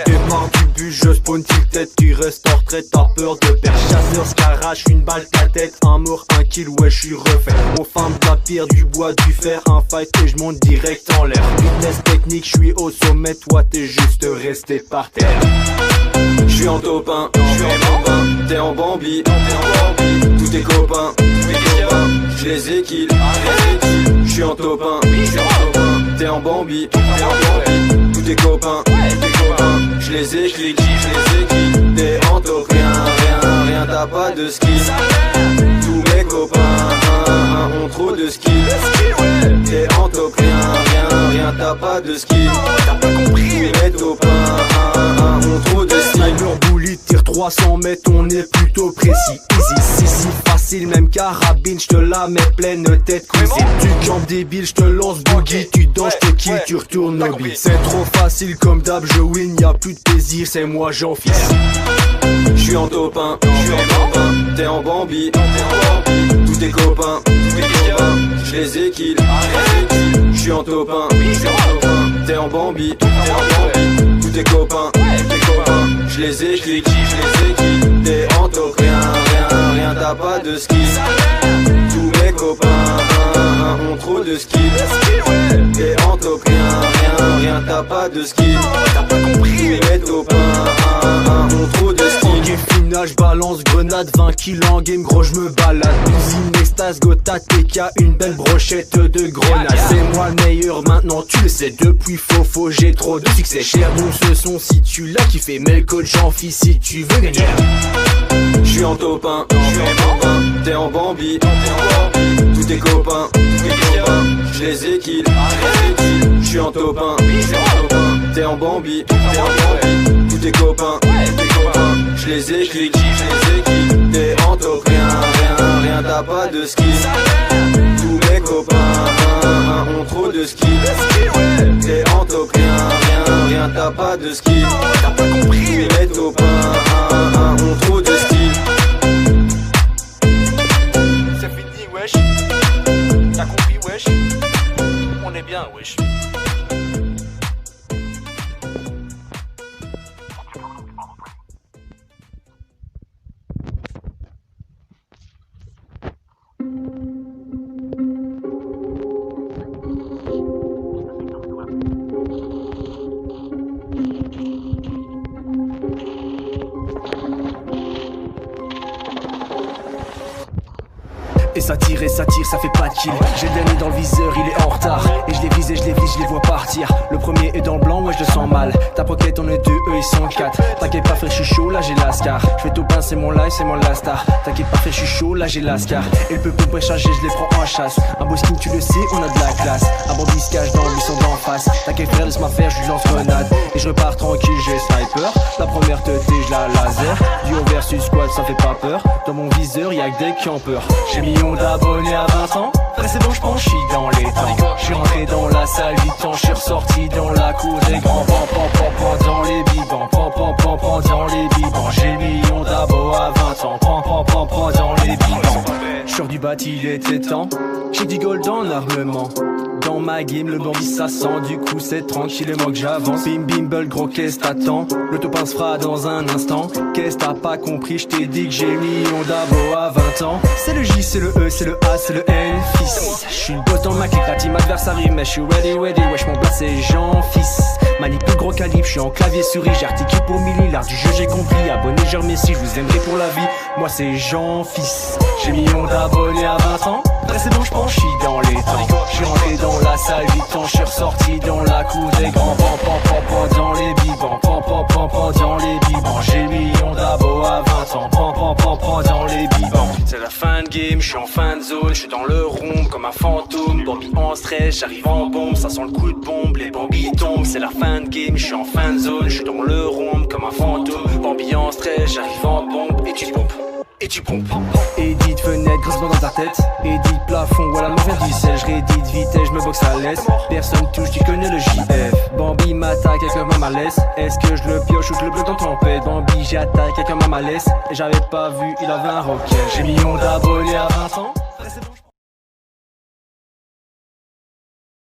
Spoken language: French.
T'es marre du but, je spawn tilted, tu restes en retraite, t'as peur de perdre. Chasseur, scarage, une balle ta tête, un mort, un kill, ouais j'suis refait. On femme de la pierre, du bois, du fer, un fight et j'monte direct en l'air. Vitesse technique, j'suis au sommet, toi t'es juste resté par terre. J'suis en top 1, t'es en Bambi, tous tes copains, j'les ai kill. J'suis en top 1, t'es en Bambi, tous tes copains, j'les ai kill. T'es en top, rien, t'as pas de skill. Tous mes copains ont trop de skill. T'es en top, rien, t'as pas de skill. Tous mes copains ont trop de skill. Sniper bully, tire 300 mètres, on est plutôt précis. Easy, si facile, même carabine, j'te la mets pleine tête cuisine. Tu campes débile, j'te lance boogie, tu danses, te kill, tu retournes au beat. C'est trop facile comme d'hab, je win, y'a plus de plaisir, c'est moi j'en fixe. J'suis en top 1, t'es en Bambi, tous tes copains, j'les ai kill. J'suis en top 1, t'es en Bambi, tous tes copains, j'les ai kill. T'es en top, rien, t'as pas de skill. Tous mes copains ont trop de skill. T'es en top, rien, t'as pas de skill. Tous mes copains ont trop de skill. Game final, j'balance grenade, 20 kills en game, gros j'me balade. Usine, extase, gotha, TK, une belle brochette de grenade. C'est moi le meilleur maintenant, tu le sais, depuis Fofo j'ai trop de succès. Cher donc ce son si tu l'as kiffé, mais le code j'en fis si tu veux gagner. J'suis en top 1, t'es en Bambi, tous tes copains, j'les ai kill. J'suis en top 1, t'es en Bambi, tous tes copains, j'les ai kill. T'es en top, rien, t'as pas de skill. Tous mes copains ont trop de skill. T'es en top, rien, t'as pas de skill. Tous mes copains ont trop de skill. C'est fini, wesh. T'as compris, wesh. On est bien, wesh. Et ça tire, ça fait pas de kill. J'ai le dernier dans le viseur, il est en retard. Et je les vise, je les vois partir. Le premier est dans le blanc, ouais je le sens mal. Ta pocket on est deux, eux ils sont quatre. T'inquiète pas frère, je suis chaud, là j'ai l'ascar. Je fais tout pain, c'est mon live, c'est mon la star. T'inquiète pas frère, je suis chaud, là j'ai l'ascar. Et le peuple pour charger, je les prends en chasse. Un beau skin, tu le sais, on a de la classe. Un bandit se cache dans le buisson d'en face. T'inquiète frère, laisse-moi faire, je lui lance grenade. Et je repars tranquille, j'ai sniper. La première teuté, je la laser. Duo versus squad, ça fait pas peur. Dans mon viseur, y'a que des campeurs. J'ai millions d'abonnés à 20 ans. Frère c'est bon, j'pense, j'suis dans les temps. J'suis rentré dans la salle 8 ans, j'suis ressorti dans la cour des grands. Pan dans les bibans, pan dans les bibans. J'ai millions d'abos à 20 ans, pan dans les bibans. J'sors du bâti, il était temps. J'ai du gold en armement. Dans ma game, le bandit ça sent, du coup c'est tranquillement que j'avance. Bim bimble, gros qu'est-ce t'attends? Le topin se fera dans un instant. Qu'est-ce t'as pas compris? J't'ai dit que j'ai millions d'abos à 20 ans. C'est le J, c'est le E, c'est le A, c'est le N, fils. J'suis le boss dans ma clique, la team adverse arrive, mais j'suis ready, wesh mon blast c'est Jean-Fils. Manip plus gros calibre, j'suis en clavier souris, j'articule pour Milly, l'art du jeu j'ai compris. Abonnez, je remercie, j'vous aimerai pour la vie. Moi c'est Jean-Fils. J'ai millions d'abonnés à 20 ans. Après c'est bon, j'pense, j'suis dans les temps. J'suis rentré dans la salle 8 ans, j'suis ressorti dans la cour des grands. Pan dans les bibans, pan dans les bibans. J'ai millions d'abos à 20 ans, pan dans les bibans. C'est la fin de game, j'suis en fin de zone, j'suis dans le rond comme un fantôme. Bambi en stress, j'arrive en bombe, ça sent le coup de bombe, les Bambi tombent. C'est la fin de game, j'suis en fin de zone, j'suis dans le rond comme un fantôme. Bambi en stress, j'arrive en bombe et tu pompes. Et tu pompes. Édite fenêtre, grossement dans ta tête. Édite plafond, voilà ma fin du sel. J'rédite vitesse, j'me boxe à l'aise. Personne touche, tu connais le JF. Bambi m'attaque avec un malaise. Est-ce que je le pioche ou je le bloque dans tempête? Bambi j'attaque avec un malaise. Et j'avais pas vu, il avait un rocket. J'ai millions d'abonnés à 20 ans.